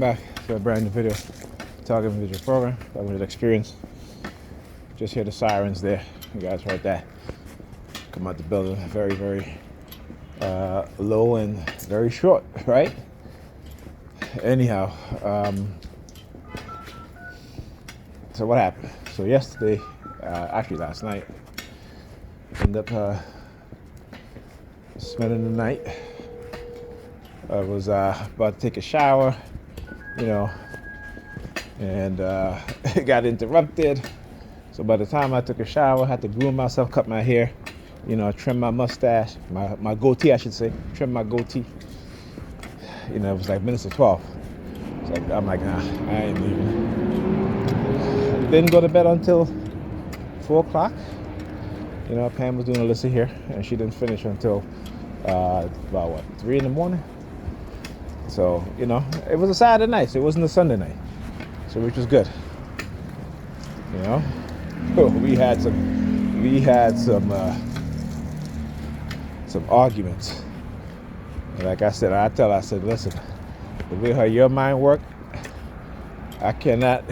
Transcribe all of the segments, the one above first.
Back to a brand new video talking video program, talking with experience. Just hear the sirens there. You guys heard that. Come out the building very, very low and very short, right? Anyhow, so what happened? So yesterday, actually last night, ended up spending the night. I was about to take a shower, and it got interrupted. So by the time I took a shower, I had to groom myself, cut my hair, trim my mustache, my goatee, I should say, trim my goatee. It was like minutes to 12. I'm like, nah, I ain't leaving. Didn't go to bed until 4 o'clock. Pam was doing Alyssa here, and she didn't finish until about 3 in the morning. So, it was a Saturday night, so it wasn't a Sunday night. So which was good. We had some arguments. And like I said, I said, listen, the way your mind work, I cannot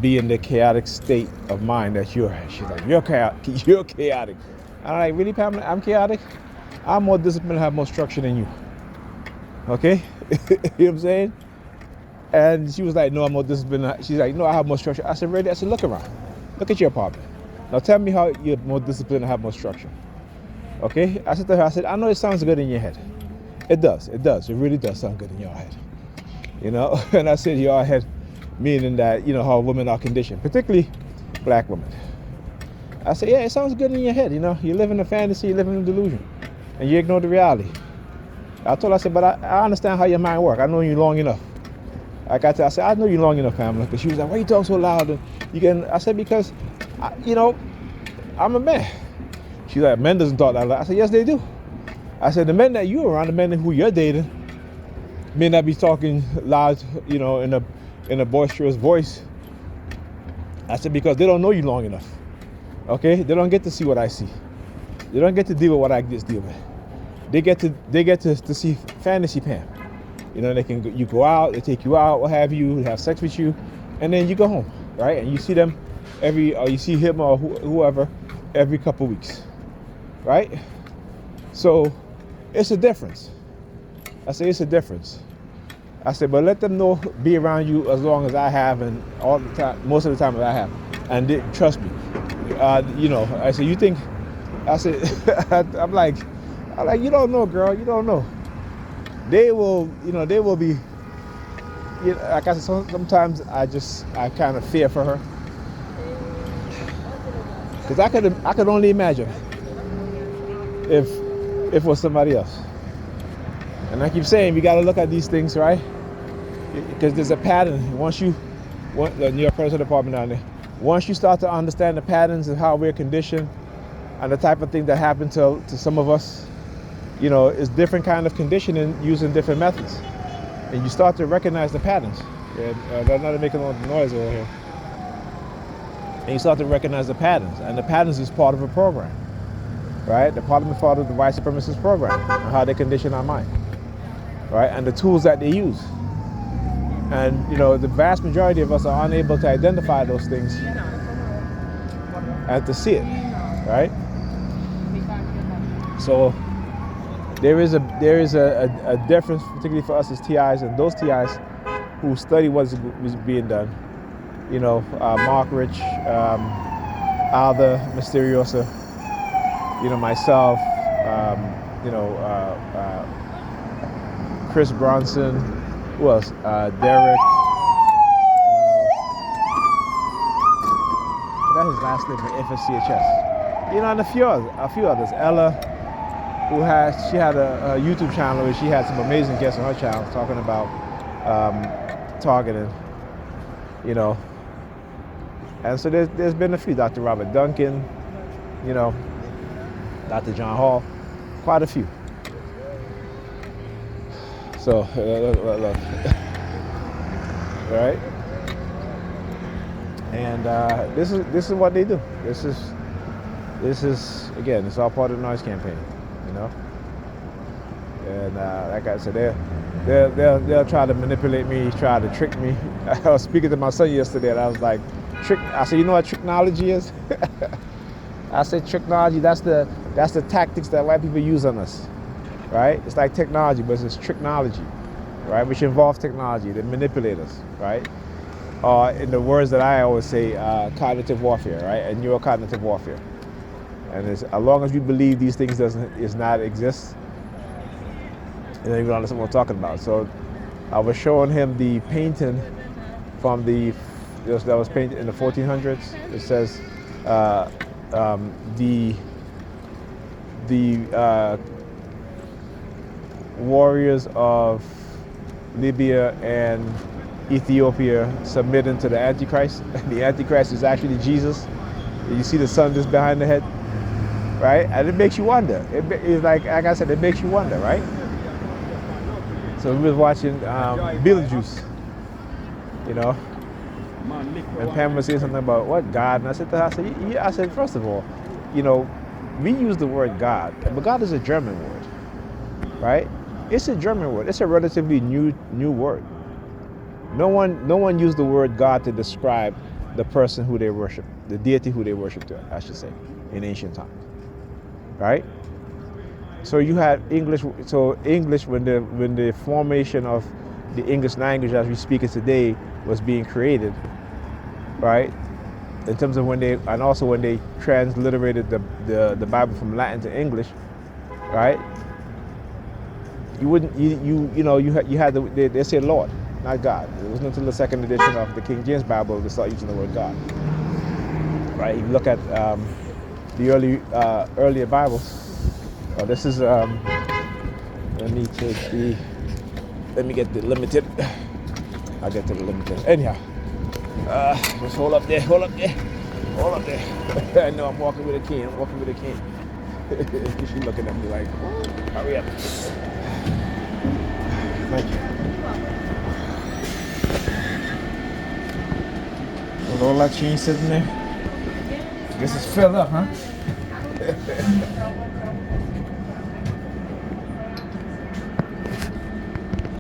be in the chaotic state of mind that you're in. She's like, you're chaotic. I'm like, really, Pamela? I'm chaotic? I'm more disciplined and have more structure than you. Okay? You know what I'm saying? And she was like, no, I'm more disciplined. She's like, no, I have more structure. I said, really? I said, look around. Look at your apartment. Now tell me how you're more disciplined and have more structure. Okay? I said to her, I know it sounds good in your head. It does. It really does sound good in your head. And I said your head, meaning that, how women are conditioned, particularly black women. I said, yeah, it sounds good in your head. You live in a fantasy, you live in a delusion, and you ignore the reality. I told her, I said, but I understand how your mind works. I know you long enough. I said, I know you long enough, Pamela. Because she was like, why you talk so loud? I said, because, I'm a man. She's like, men doesn't talk that loud. I said, yes, they do. I said, the men that you're around, the men who you're dating, may not be talking loud, in a boisterous voice. I said, because they don't know you long enough. Okay? They don't get to see what I see. They don't get to deal with what I just deal with. They get to see fantasy Pam. You go out, they take you out, what have you, they have sex with you, and then you go home, right? And you see them you see him or whoever every couple weeks, right? So it's a difference. I say it's a difference. I said, but let them know, be around you as long as I have, and all the time, most of the time that I have, and trust me. I said, you think? I said, I'm like, you don't know, girl, you don't know. They will be. Like I said, sometimes I kind of fear for her, because I could only imagine if it was somebody else. And I keep saying we got to look at these things, right? Because there's a pattern. Once the New York President Department down there, once you start to understand the patterns of how we're conditioned and the type of thing that happened to some of us, it's different kind of conditioning using different methods. And you start to recognize the patterns. They're not making a lot of noise over here. And you start to recognize the patterns. And the patterns is part of a program, right? The part of the white supremacist program, and how they condition our mind, right? And the tools that they use. And, the vast majority of us are unable to identify those things and to see it, right? So there is a difference, particularly for us as TIs and those TIs who study what is being done. Mark Rich, Alda Mysteriosa, myself, Chris Bronson, who else? Derek. I forgot his last name from FSCHS. And a few others. Ella, she had a YouTube channel where she had some amazing guests on her channel talking about targeting, And so there's been a few, Dr. Robert Duncan, Dr. John Hall, quite a few. So, look. Right? And this is what they do. This is again, it's all part of the noise campaign, And like I said, They'll try to manipulate me, try to trick me. I was speaking to my son yesterday, and I was like, trick. I said, you know what technology is? I said, technology. That's the tactics that white people use on us, right? It's like technology, but it's technology, right? Which involves technology. They manipulate us, right? In the words that I always say, cognitive warfare, right? And neurocognitive warfare. And as long as you believe these things does not exist, you don't even understand what we're talking about. So I was showing him the painting from that was painted in the 1400s. It says the warriors of Libya and Ethiopia submitting to the Antichrist. The Antichrist is actually Jesus. You see the sun just behind the head, right? And it makes you wonder. It's like I said, it makes you wonder, right? So we was watching Beetlejuice, you know, and Pam was saying something about what God, and I said to her, I said, first of all, you know, we use the word God, but God is a German word, right? It's a German word. It's a relatively new word. No one used the word God to describe the person who they worship, the deity who they worshiped, I should say, in ancient times, right? So you had English. So English, when the formation of the English language as we speak it today was being created, right? In terms of when they transliterated the Bible from Latin to English, right? You wouldn't you had they say Lord, not God. It wasn't until the second edition of the King James Bible they start using the word God, right? You look at the earlier Bibles. This is let me get the limited. I'll get to the limited. Anyhow, just hold up there. I know I'm walking with a cane. She's looking at me like, hurry up. Thank you. With all that change sitting there, I guess it's filled up, huh?